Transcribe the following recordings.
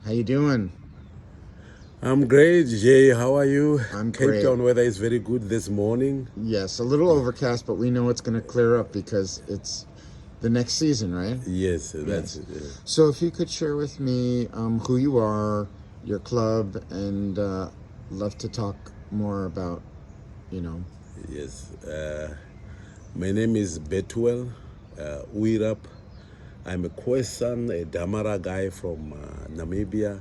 How you doing? I'm great, Jay. How are you? I'm Cape great. Town weather is very good this morning. Yes, a little overcast, but we know it's going to clear up because it's the next season, right? Yes, that's Yes. it. So if you could share with me who you are, your club, and love to talk more about, you know. Yes. My name is Betwell Uirap. I'm a Khoisan, a Damara guy from Namibia.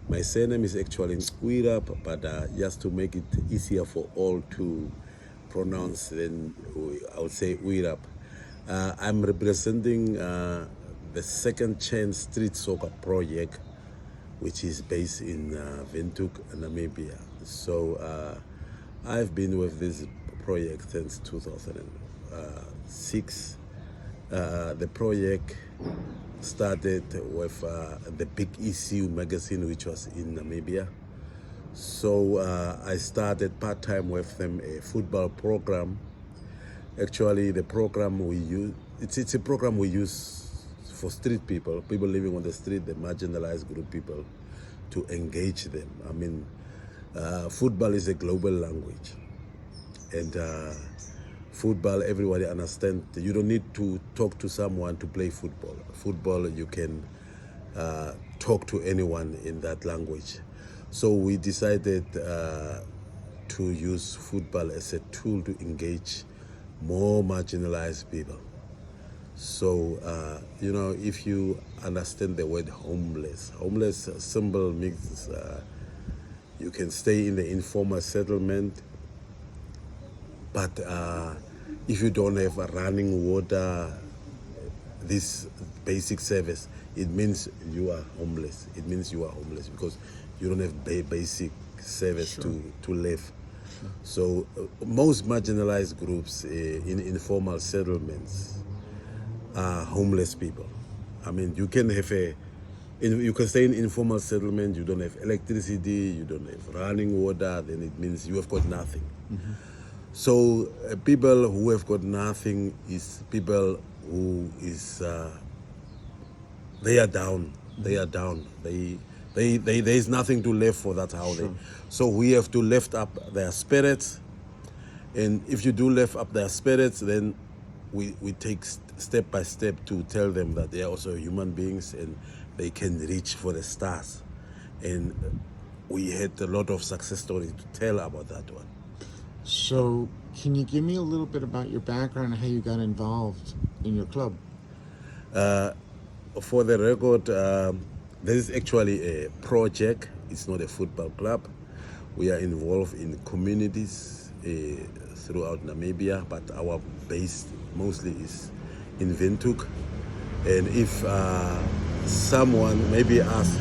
My surname is actually Uirap, but just to make it easier for all to pronounce, then I would say Uirap. I'm representing the Second Chance Street Soccer Project, which is based in Windhoek, Namibia. So I've been with this project since 2006. The project started with the Big ECU magazine, which was in Namibia. So I started part-time with them a football program. Actually, the program we use, it's a program we use for street people living on the street, the marginalized group people, to engage them. I mean, football is a global language, and football, everybody understands. You don't need to talk to someone to play football. Football, you can talk to anyone in that language. So we decided to use football as a tool to engage more marginalized people. So, if you understand the word homeless, homeless symbol means you can stay in the informal settlement, but if you don't have a running water, this basic service, it means you are homeless. It means you are homeless because you don't have basic service to live. So most marginalized groups in informal settlements are homeless people. I mean, you can have you can stay in informal settlement, you don't have electricity, you don't have running water, then it means you have got nothing. So people who have got nothing is people who is they are down. They are down. There is nothing to live for. That's how they. So we have to lift up their spirits, and if you do lift up their spirits, then we take step by step to tell them that they are also human beings and they can reach for the stars. And we had a lot of success stories to tell about that one. So can you give me a little bit about your background and how you got involved in your club? For the record, there is actually a project. It's not a football club. We are involved in communities throughout Namibia, but our base mostly is in Windhoek. And if someone maybe asks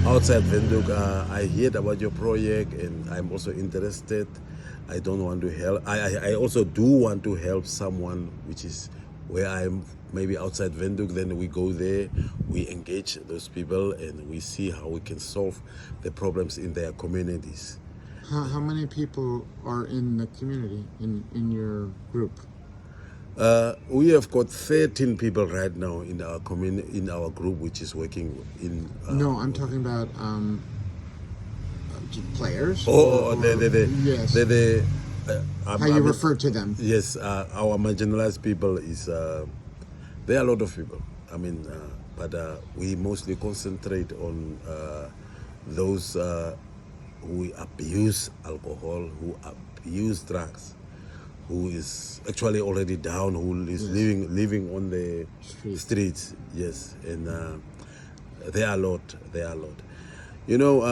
outside Windhoek, I heard about your project and I'm also interested. I don't want to help. I also do want to help someone which is where I'm maybe outside Windhoek. Then we go there, we engage those people, and we see how we can solve the problems in their communities. How many people are in the community in your group? We have got 13 people right now in our in our group, which is working in. No, I'm talking about players. Yes. How you refer to them? Yes, our marginalized people is. There are a lot of people. I mean, but we mostly concentrate on those who abuse alcohol, who abuse drugs, who is actually already down, who is living on the streets. Yes, and there are a lot. There are a lot. You know,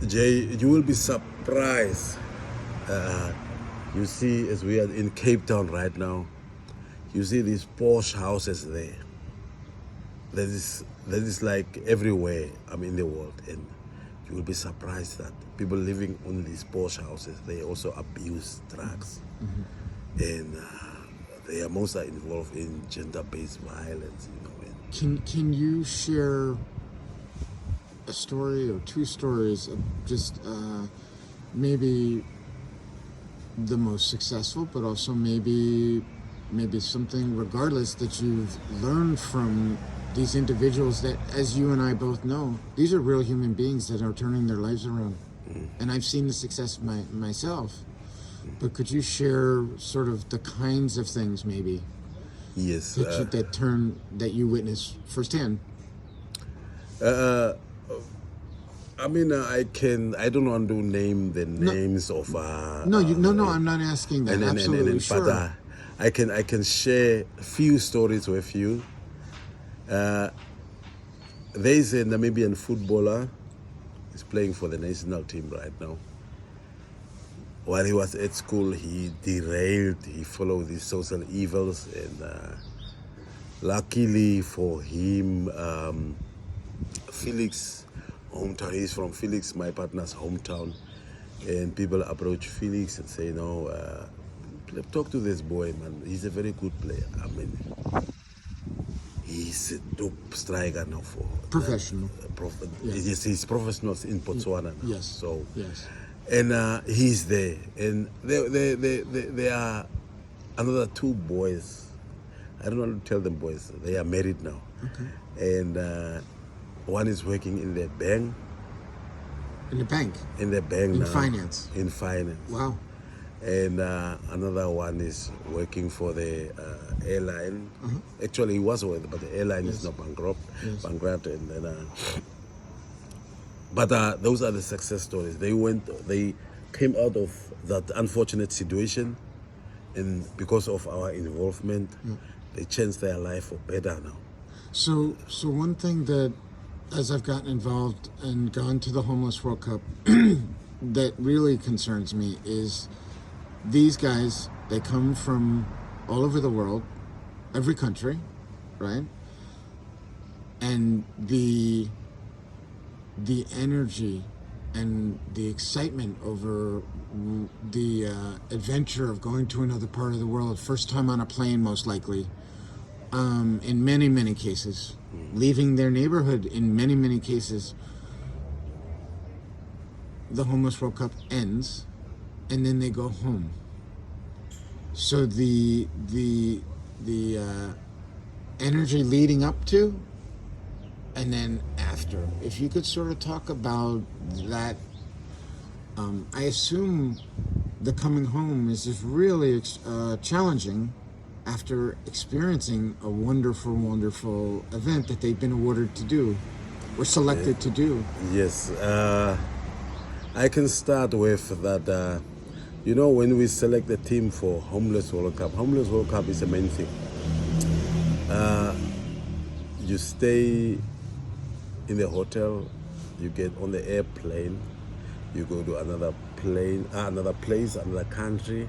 Jay, you will be surprised. You see, as we are in Cape Town right now, you see these posh houses there. That is like everywhere in the world, and you will be surprised that people living on these posh houses, they also abuse drugs, and they are most are involved in gender-based violence. Can you share a story or two stories of just maybe the most successful, but also maybe something regardless that you've learned from these individuals that, as you and I both know, these are real human beings that are turning their lives around. And I've seen the success myself. But could you share sort of the kinds of things maybe Yes. that you witness firsthand? I mean, I don't want to name the names of. No, I'm not asking that. Absolutely, sure. But I can share a few stories with you. There's a Namibian footballer. He's playing for the national team right now. While he was at school, he derailed. He followed these social evils, and luckily for him, Felix hometown. He's from Felix, my partner's hometown, and people approach Felix and say, "No, talk to this boy, man. He's a very good player. I mean, he's a top striker now for Professional. Yes, he's professionals in Botswana now. Yes. So yes. and he's there, and there are another two boys. I don't want to tell them boys. They are married now, and one is working in the bank. In the bank. In the bank in now. Finance. In finance. Wow. And another one is working for the airline. Actually, he was working, but the airline is not bankrupt. And then. But those are the success stories. They came out of that unfortunate situation, and because of our involvement, they changed their life for better now. So one thing that, as I've gotten involved and gone to the Homeless World Cup, that really concerns me is these guys. They come from all over the world, every country, right? And the energy and the excitement over the adventure of going to another part of the world, first time on a plane most likely, in many cases, leaving their neighborhood in many cases. The Homeless World Cup ends and then they go home. So the energy leading up to and then after, if you could sort of talk about that. I assume the coming home is just really challenging after experiencing a wonderful event that they've been awarded to do or selected to do. Yes, I can start with that. When we select the team for Homeless World Cup is the main thing. You stay in the hotel, you get on the airplane, you go to another place, another country,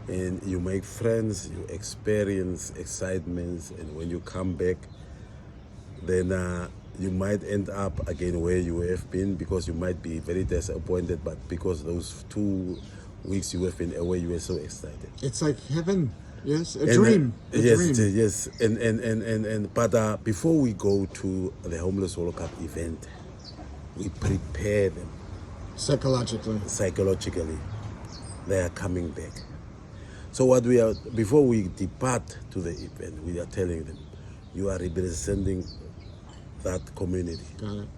and you make friends, you experience excitements, and when you come back, then you might end up again where you have been, because you might be very disappointed, but because those 2 weeks you have been away, you were so excited. It's like heaven. Yes, a dream. Yes. And but before we go to the Homeless World Cup event, we prepare them psychologically. They are coming back. So before we depart to the event, we are telling them, you are representing that community. Got it.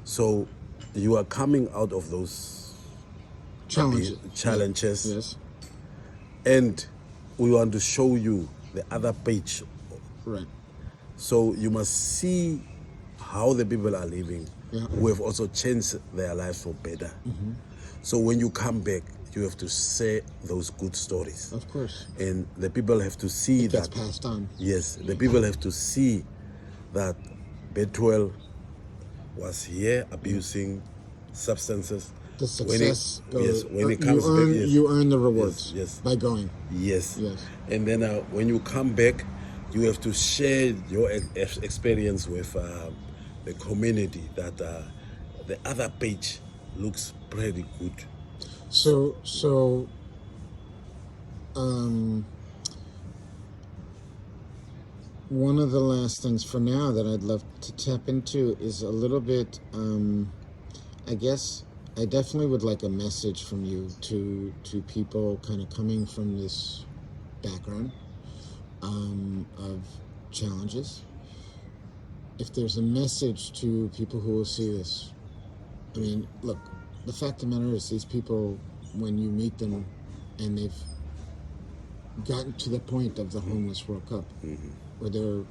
So you are coming out of those challenges. Yes. And we want to show you the other page. Right. So you must see how the people are living, who have also changed their lives for better. So when you come back, you have to say those good stories. Of course. And the people have to see it gets that. Passed on. Yes, the people have to see that Bethuel was here abusing substances. The success when it comes back, you earn the rewards by going. Yes. And then when you come back, you have to share your experience with the community, that the other page looks pretty good. So one of the last things for now that I'd love to tap into is a little bit, I guess, I definitely would like a message from you to people kind of coming from this background of challenges. if there's a message to people who will see this. I mean, look, the fact of the matter is, these people, when you meet them and they've gotten to the point of the Homeless World Cup, where they're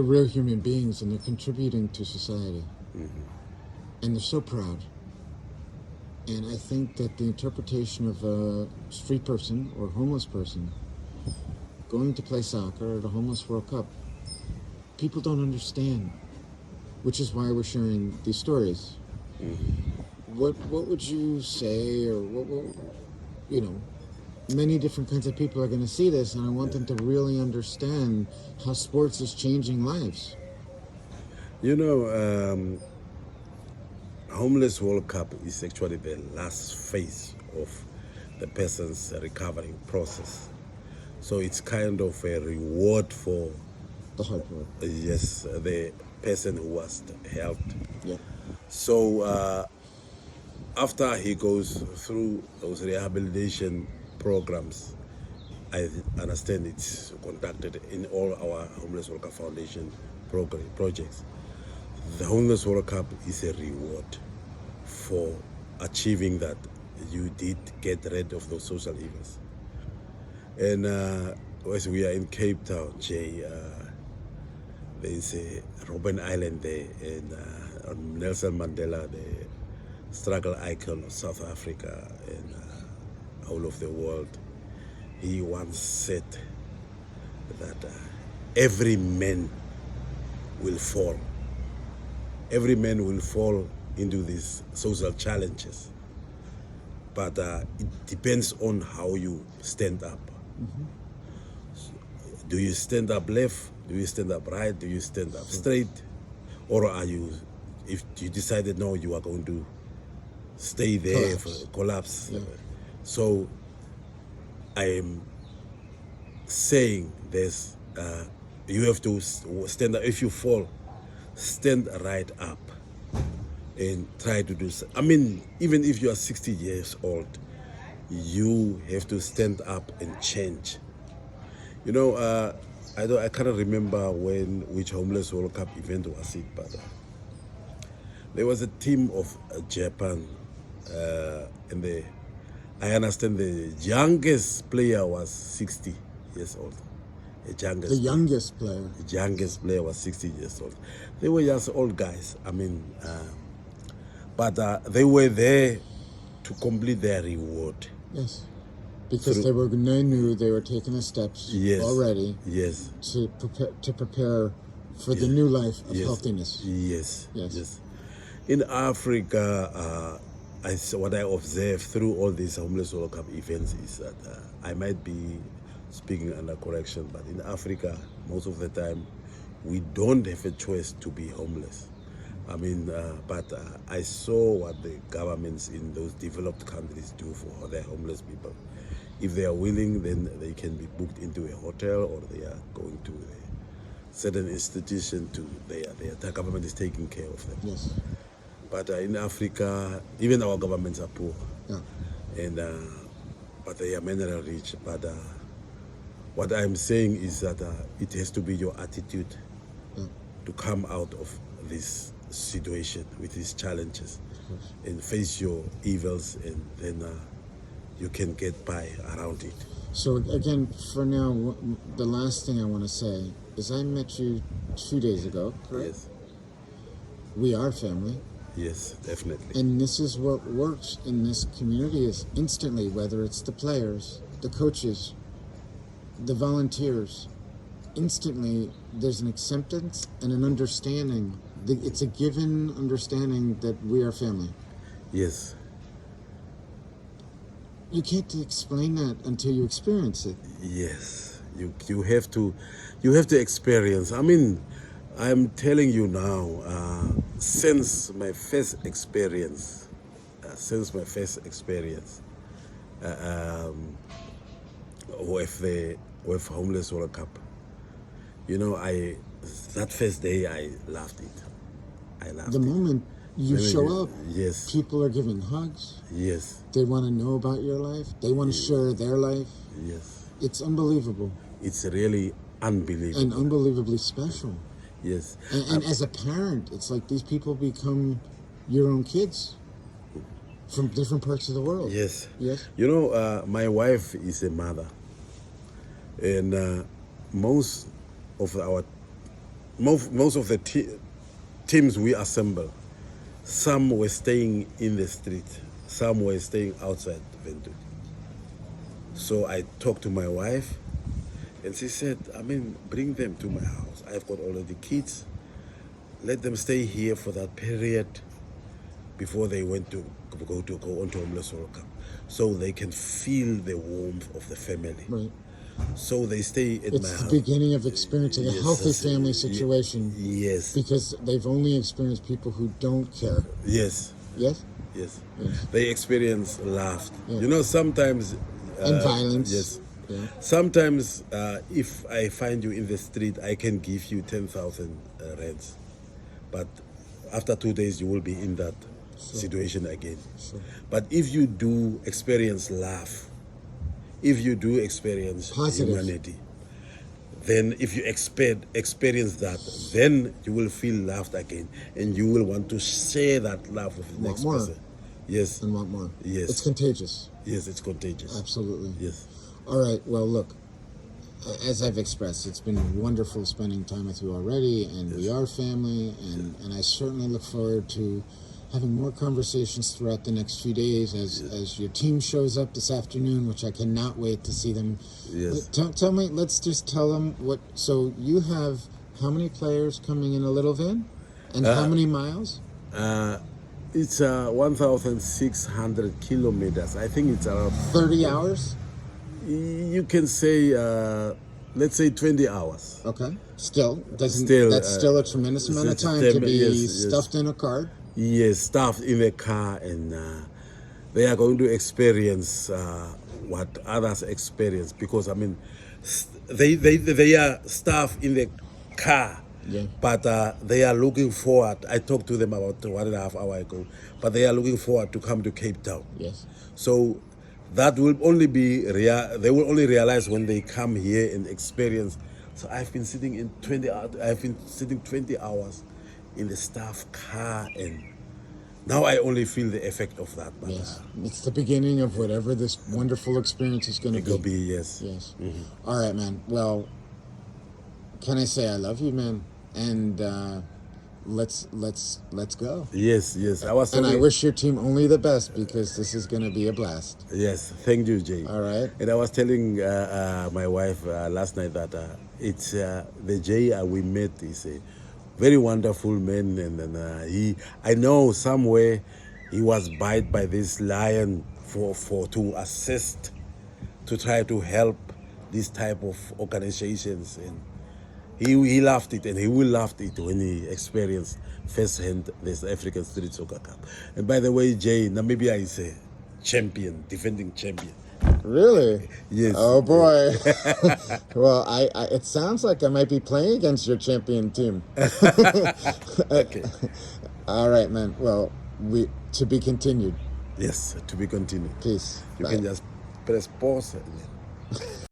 real human beings and they're contributing to society, and they're so proud. And I think that the interpretation of a street person or homeless person going to play soccer at a Homeless World Cup, people don't understand, which is why we're sharing these stories. What would you say, or what you know, many different kinds of people are going to see this, and I want them to really understand how sports is changing lives. You know, Homeless World Cup is actually the last phase of the person's recovery process. So it's kind of a reward for, The hard work. yes, the person who was helped. Yeah. So after he goes through those rehabilitation programs, I understand it's conducted in all our Homeless World Cup Foundation projects. The Homeless World Cup is a reward for achieving that. You did get rid of those social evils. And as we are in Cape Town, Jay, there is a Robben Island there, and Nelson Mandela, the struggle icon of South Africa and all of the world, he once said that every man will fall. Every man will fall into these social challenges, but it depends on how you stand up. Do you stand up left? Do you stand up right? Do you stand up straight? Or are you, if you decided no, you are going to stay there, collapse. Yeah. So I am saying this, you have to stand up. If you fall, stand right up and try to do so. I mean, even if you are 60 years old, you have to stand up and change. You know, I cannot remember which Homeless World Cup event was it, but there was a team of Japan, and I understand the youngest player was 60 years old. The youngest player. The youngest player was 60 years old. They were just old guys. I mean, but they were there to complete their reward. Yes. Because they knew they were taking the steps already Yes. to prepare for the new life of Yes. healthiness. Yes. Yes. Yes. In Africa, what I observe through all these Homeless World Cup events is that I might be speaking under correction, but in Africa, most of the time, we don't have a choice to be homeless. I mean, but I saw what the governments in those developed countries do for their homeless people. If they are willing, then they can be booked into a hotel, or they are going to a certain institution. The government is taking care of them. Yes. But in Africa, even our governments are poor, Yeah. and but they are mineral rich. But what I'm saying is that it has to be your attitude to come out of this situation with these challenges and face your evils, and then you can get by around it. So again, for now, the last thing I want to say is I met you 2 days ago, correct? Yes, We are family. yes, definitely. And this is what works in this community is instantly, whether it's the players, the coaches, the volunteers, instantly there's an acceptance and an understanding. It's a given understanding that we are family. Yes, You can't explain that until you experience it. yes. You have to experience. I mean, I'm telling you now, since my first experience, with Homeless World Cup, you know, that first day I loved it. I loved The it. moment you show up, Yes, people are giving hugs. yes, They want to know about your life. They want to share their life. yes. It's unbelievable. It's really unbelievable. and unbelievably special. Yes. And as a parent, it's like these people become your own kids from different parts of the world. Yes. Yes. You know, my wife is a mother, and most of the teams we assemble, some were staying in the street, some were staying outside Windhoek. So I talked to my wife, and she said, I mean, bring them to my house. I've got already kids. Let them stay here for that period before they went to go onto homeless World Cup, so they can feel the warmth of the family. Right. So they stay at my It's the house. beginning of experiencing a Yes, healthy that's- family situation Yes, because they've only experienced people who don't care. yes, Yes? yes. Yes. They experience love. Yeah. You know, sometimes And violence. Yes. Yeah. Sometimes, if I find you in the street, I can give you 10,000 rands, but after 2 days, you will be in that situation again. Sure. But if you do experience love, if you do experience Positive. humanity, then if you experience that, then you will feel loved again, and you will want to share that love with the Want next more. person. Yes, And want more. Yes. It's contagious. yes, it's contagious. Absolutely. Yes, All right. Well, look, as I've expressed, it's been wonderful spending time with you already, and we are family, and I certainly look forward to having more conversations throughout the next few days as your team shows up this afternoon, which I cannot wait to see them. Yes. Tell me, let's just tell them what. So you have how many players coming in a little van, and how many miles? it's 1,600 kilometers. I think it's around. 30 hours. You can say, let's say 20 hours. Okay. Still doesn't. Still, That's still a tremendous amount of it's time to be yes, yes. stuffed in a car. Yes, staff in the car, and they are going to experience what others experience, because I mean, they are staff in the car, Yeah. but they are looking forward. I talked to them about 1.5 hours ago, but they are looking forward to come to Cape Town. Yes. So that will only be they will only realize when they come here and experience. So I've been sitting in 20 hours. I've been sitting 20 hours in the staff car, and now I only feel the effect of that. But Yes. It's the beginning of whatever this wonderful experience is going to it will be. be yes. Yes. All right, man. Well, can I say I love you, man? And let's go. Yes, yes. I was And I talking- wish your team only the best because this is going to be a blast. Yes, thank you, Jay. All right. And I was telling my wife last night that it's the Jay we met is a very wonderful man, and I know somewhere he was bitten by this lion for to assist, to try to help this type of organizations, and he loved it, and he will love it when he experienced firsthand this African Street Soccer Cup. And by the way, Jay, Namibia is a champion, defending champion. Really? Yes. Oh boy. Well, I it sounds like I might be playing against your champion team. Okay. All right, man. Well, we to be continued. Yes, to be continued. Peace. You Bye. can just press pause.